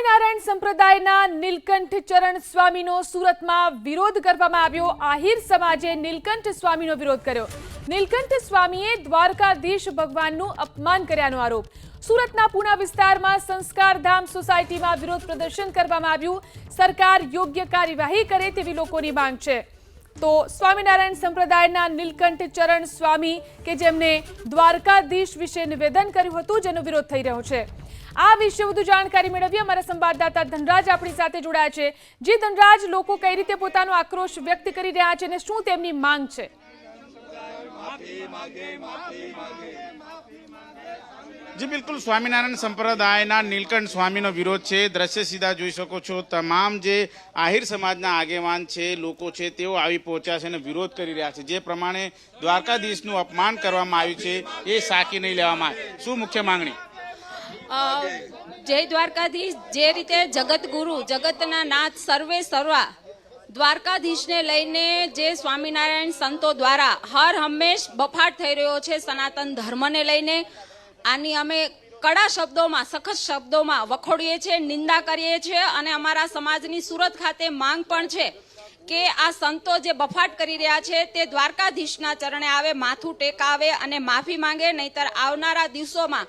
સ્વામિનારાયણ સંપ્રદાયના નીલકંઠ ચરણ સ્વામીનો સુરતમાં વિરોધ કરવામાં આવ્યો। આહિર સમાજે નીલકંઠ સ્વામીનો વિરોધ કર્યો। નીલકંઠ સ્વામીએ દ્વારકાધીશ ભગવાનનું અપમાન કર્યાનો આરોપ। સુરતના પૂના વિસ્તારમાં સંસ્કારધામ સોસાયટીમાં વિરોધ પ્રદર્શન કરવામાં આવ્યું। સરકાર યોગ્ય કાર્યવાહી કરે તેવી લોકોની માંગ છે। તો સ્વામિનારાયણ સંપ્રદાયના નીલકંઠ ચરણ સ્વામી કે જેમને દ્વારકાધીશ વિશે નિવેદન કર્યું હતું જેનો વિરોધ થઈ રહ્યો છે। આ વિશે વધુ જાણકારી મેળવીએ અમારા સંવાદદાતા ધનરાજ આપણી સાથે જોડાયા છે। જે ધનરાજ, લોકો કઈ રીતે પોતાનો આક્રોશ વ્યક્ત કરી રહ્યા છે અને શું તેમની માંગ છે? जी बिल्कुल, स्वामीनारायण संप्रदायना नीलकंठ स्वामीनो विरोध है। दृश्य सीधा जोई शको छो। तमाम जे आहिर समाजना आगेवान छे, लोको छे, तेओ आवी पहोंच्या छे अने विरोध करी रह्या छे। जे प्रमाणे द्वारकाधीशनुं अपमान करवामां आव्युं छे ए साकी नहीं लेवामां आवे। शुं मुख्य मांगणी? जय द्वारकाधीश। जे रीते जगतगुरु जगतना नाथ सर्वे सर्वा द्वारकाधीश ने लईने जे स्वामीनारायण संतो द्वारा हर हमेश बफाट थई रह्यो छे सनातन धर्म ने लईने, आनी अमे कड़ा शब्दों में सखत शब्दों में वखोड़ीए छे, निंदा करीए छे अने अमारा समाजनी सूरत खाते मांग पण छे के आ संतो जे बफाट करी रह्या छे ते द्वारकाधीशना चरणे आवे, माथुं टेकावे अने माफी मांगे। नहींतर आवनारा दिवसोमां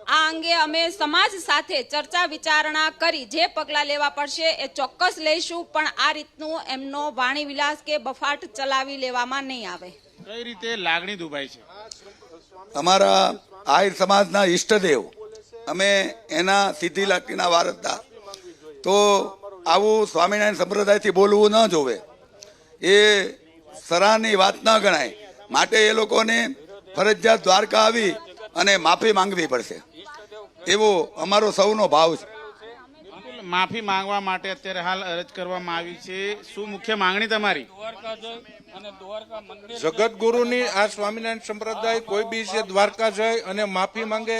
आ अंगे अमे समाज साथे चर्चा विचारणा करी जे पगला लेवा पड़शे ए चोक्कस लईशुं, पण आ रीतनुं एमनो वाणी विलास के बफाट चलावी लेवामां नहीं आवे। कई रीते लागणी दुभाई छे? अमारा आहिर समाजना इष्टदेव अमे एना सीधी लाटीना वारसदार, तो आवुं स्वामीनारायण संप्रदायथी बोलवुं न जोवे, ए सराहनी वात न गणाय। माटे ए लोकोने फरजियात द्वारका आवी अने माफी मांगवी पड़शे एवो अमारो सौनो भाव छे। माफी मांगवा माटे अत्यारे हाल अरज करवामां आवी छे। शुं मुख्य मांगणी तमारी? जगतगुरुनी आ स्वामीनारायण संप्रदाय कोई बी से द्वारका जाए अने माफी मांगे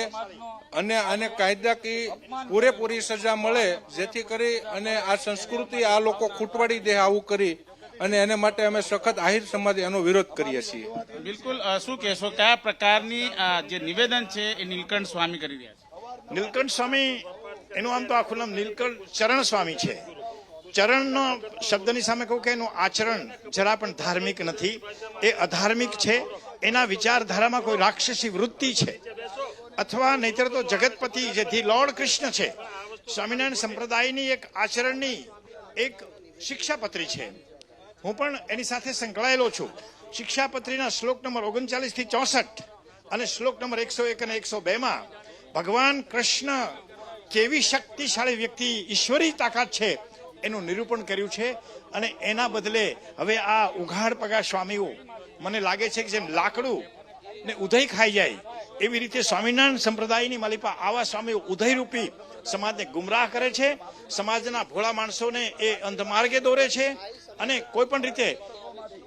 अने आने कायदाकी पूरेपूरी सजा मळे, जेथी करी अने आ संस्कृति आ लोको खूटवाड़ी दे आवुं करी અને એને માટે અમે સખત આહિર સમાજ એનો વિરોધ કરીએ છીએ। બિલકુલ, શું કહેશો, કયા પ્રકારની જે નિવેદન છે એ નીલકંઠ સ્વામી કરી રહ્યા છે? નીલકંઠ સ્વામી એનું આમ તો આખું નામ નીલકંઠ ચરણ સ્વામી છે। ચરણનો શબ્દની સામે કહું કે એનું આચરણ જરા પણ ધાર્મિક નથી, એ અધાર્મિક છે। એના વિચારધારામાં કોઈ રાક્ષસી વૃત્તિ છે અથવા નહીતર તો જગતપતિ જેથી લોર્ડ કૃષ્ણ છે, સ્વામિનારાયણ સંપ્રદાયની એક આચરણની એક શિક્ષાપત્રી છે। હું પણ એની સાથે સંકળાયેલો છું। શિક્ષાપત્રીના શ્લોક નંબર 39 થી 64 અને શ્લોક નંબર 101 અને 102 માં ભગવાન કૃષ્ણ કેવી શક્તિશાળી વ્યક્તિ, ઈશ્વરી તાકાત છે એનું નિરૂપણ કર્યું છે। અને એના બદલે હવે આ ઉઘાડ પગા સ્વામીઓ મને લાગે છે કે જેમ લાકડું ને ઉધઈ ખાઈ જાય એવી રીતે સ્વામિનારાયણ સંપ્રદાયની માલિપા આવા સ્વામીઓ ઉધઈરૂપી સમાજને ગુમરાહ કરે છે, સમાજના ભોળા માણસોને એ અંધમાર્ગે દોરે છે અને કોઈ પણ રીતે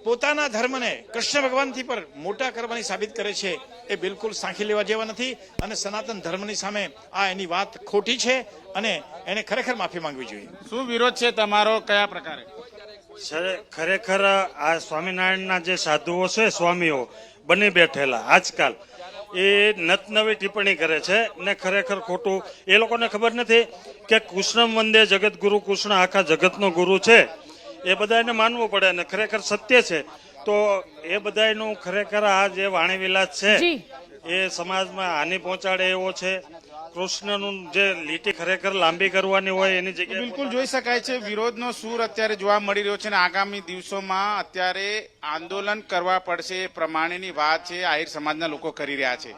પોતાના ધર્મને કૃષ્ણ ભગવાનથી પર મોટા કરવાની સાબિત કરે છે। એ બિલકુલ સાંખી લેવા જેવા નથી અને સનાતન ધર્મની સામે આ એની વાત ખોટી છે અને એને ખરેખર માફી માંગવી જોઈએ। શું વિરોધ છે તમારો, કયા પ્રકારે? ખરેખર આ સ્વામિનારાયણના જે સાધુઓ છે, સ્વામીઓ બની બેઠેલા આજકાલ એ નત નવી ટિપ્પણી કરે છે ને ખરેખર ખોટું। એ લોકોને ખબર નથી કે કૃષ્ણ વંદે જગતગુરુ, કૃષ્ણ આખા જગતનો ગુરુ છે, એ બધાને માનવું પડે ને ખરેખર સત્ય છે। તો એ બધાનું ખરેખર આ જે વાણી વિલાસ છે એ સમાજમાં હાનિ પહોંચાડે એવો છે। કૃષ્ણનું જે લીટી ખરેખર લાંબી કરવાની હોય એની જગ્યાએ બિલકુલ જોઈ શકાય છે વિરોધનો સૂર અત્યારે જોવા મળી રહ્યો છે અને આગામી દિવસોમાં અત્યારે આંદોલન કરવા પડશે એ પ્રમાણેની વાત છે આહિર સમાજના લોકો કરી રહ્યા છે।